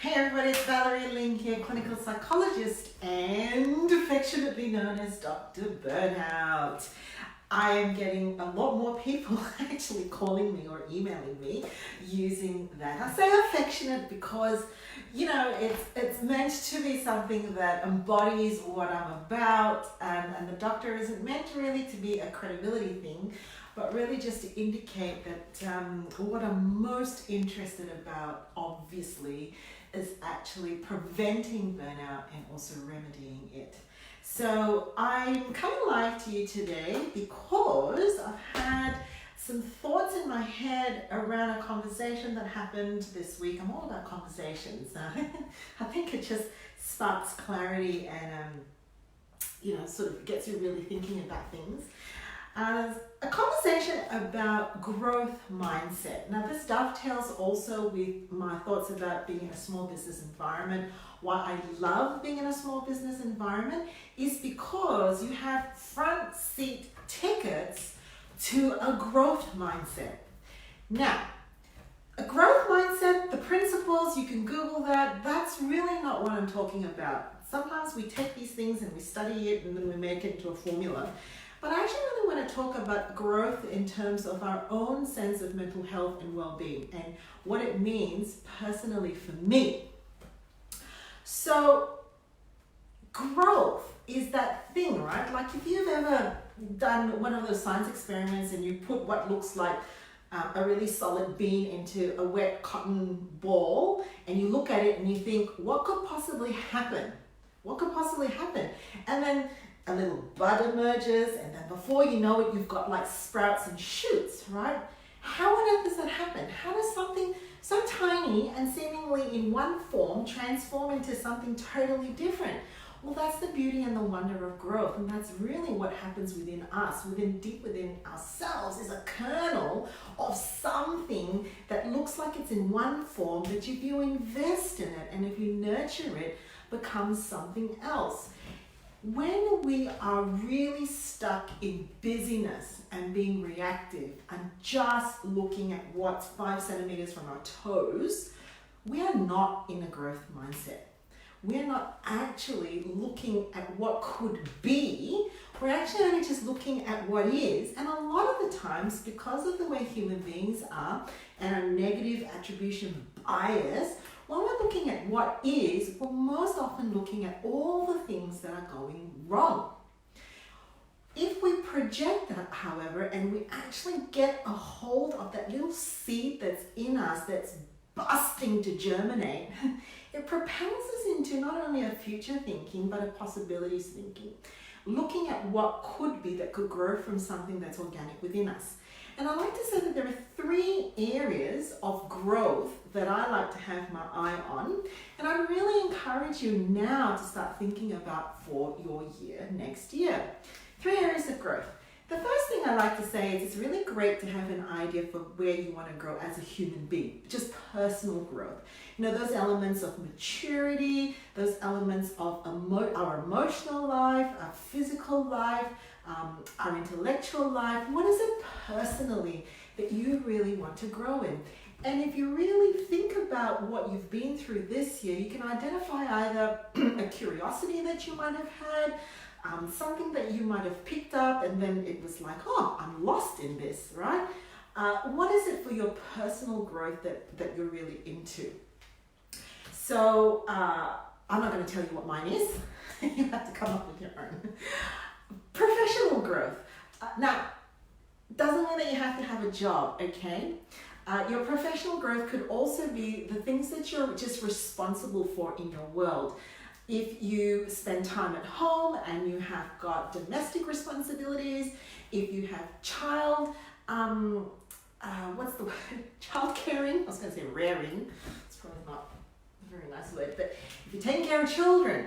Hey everybody, it's Valerie Ling here, clinical psychologist and affectionately known as Dr. Burnout. I am getting a lot more people actually calling me or emailing me using that. I say affectionate because, it's meant to be something that embodies what I'm about, and the doctor isn't meant really to be a credibility thing, but really just to indicate that what I'm most interested about, obviously, is actually preventing burnout and also remedying it. So I'm coming live to you today because I've had some thoughts in my head around a conversation that happened this week. I'm all about conversations. I think it just sparks clarity and sort of gets you really thinking about things. A conversation about growth mindset. Now this dovetails also with my thoughts about being in a small business environment. Why I love being in a small business environment is because you have front seat tickets to a growth mindset. Now, a growth mindset, the principles, you can Google that. That's really not what I'm talking about. Sometimes we take these things and we study it and then we make it into a formula. But I actually really want to talk about growth in terms of our own sense of mental health and well-being and what it means personally for me. So growth is that thing, right? Like if you've ever done one of those science experiments and you put what looks like a really solid bean into a wet cotton ball and you look at it and you think, what could possibly happen? What could possibly happen? And then a little bud emerges, and then before you know it, you've got like sprouts and shoots, right? How on earth does that happen? How does something so tiny and seemingly in one form transform into something totally different? Well, that's the beauty and the wonder of growth, and that's really what happens within us, deep within ourselves, is a kernel of something that looks like it's in one form, but if you invest in it and if you nurture it, becomes something else. When we are really stuck in busyness and being reactive and just looking at what's 5 centimeters from our toes, we are not in a growth mindset. We're not actually looking at what could be. We're actually only just looking at what is. And a lot of the times, because of the way human beings are and our negative attribution bias, when we're looking at what is, we're most often looking at all the things that are going wrong. If we project that, however, and we actually get a hold of that little seed that's in us that's busting to germinate, it propels us into not only a future thinking, but a possibilities thinking. Looking at what could be that could grow from something that's organic within us. And I like to say that there are 3 areas of growth that I like to have my eye on. And I really encourage you now to start thinking about for your year, next year. 3 areas of growth. The first thing I like to say is it's really great to have an idea for where you want to grow as a human being, just personal growth. Those elements of maturity, those elements of our emotional life, our physical life, our intellectual life. What is it personally that you really want to grow in? And if you really think about what you've been through this year, you can identify either a curiosity that you might have had, something that you might have picked up and then it was like, oh, I'm lost in this, right? What is it for your personal growth that you're really into? So I'm not going to tell you what mine is. You have to come up with your own. Professional growth. Now, doesn't mean that you have to have a job, okay? Your professional growth could also be the things that you're just responsible for in your world. If you spend time at home and you have got domestic responsibilities, if you have child caring? I was going to say rearing. It's probably not a very nice word, but if you're taking care of children,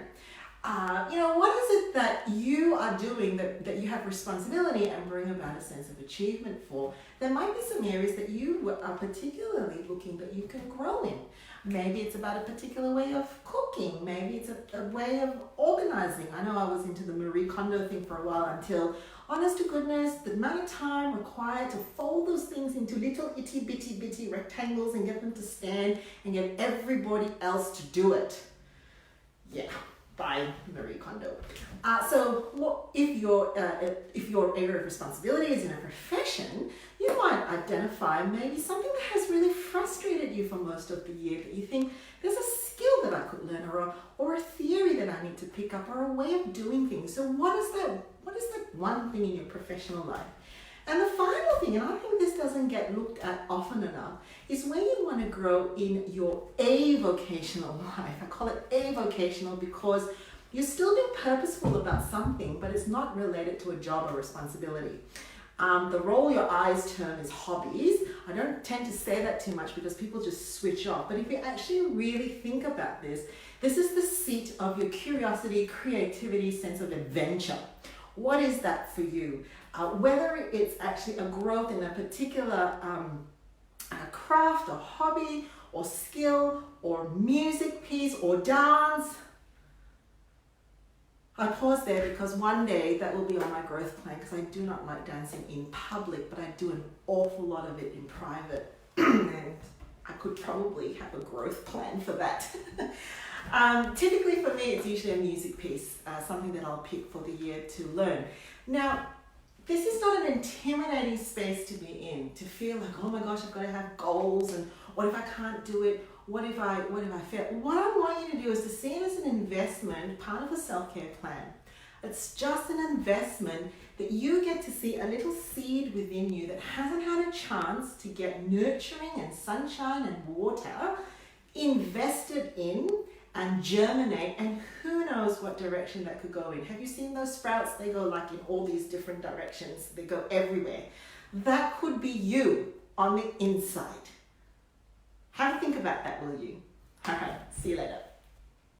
what is it that you are doing that you have responsibility and bring about a sense of achievement for? There might be some areas that you are particularly looking that you can grow in. Maybe it's about a particular way of cooking. Maybe it's a way of organizing. I know I was into the Marie Kondo thing for a while until, honest to goodness, the amount of time required to fold those things into little itty bitty rectangles and get them to stand and get everybody else to do it. Yeah. By Marie Kondo. If your area of responsibility is in a profession, you might identify maybe something that has really frustrated you for most of the year, that you think there's a skill that I could learn, or a theory that I need to pick up, or a way of doing things. So what is that one thing in your professional life? And the final thing, and I think this doesn't get looked at often enough, is when you want to grow in your avocational life. I call it avocational because you're still being purposeful about something, but it's not related to a job or responsibility. The roll your eyes term is hobbies. I don't tend to say that too much because people just switch off. But if you actually really think about this is the seat of your curiosity, creativity, sense of adventure. What is that for you? Whether it's actually a growth in a particular craft or hobby or skill or music piece or dance. I pause there because one day that will be on my growth plan, because I do not like dancing in public, but I do an awful lot of it in private. And I could probably have a growth plan for that. Typically for me, it's usually a music piece, something that I'll pick for the year to learn. Now, this is not an intimidating space to be in, to feel like, oh my gosh, I've got to have goals, and what if I can't do it? What if I fail? What I want you to do is to see it as an investment, part of a self-care plan. It's just an investment that you get to see a little seed within you that hasn't had a chance to get nurturing and sunshine and water invested in and germinate, and who knows what direction that could go in. Have you seen those sprouts? They go like in all these different directions. They go everywhere. That could be you on the inside. Have a think about that, will you? All right, see you later.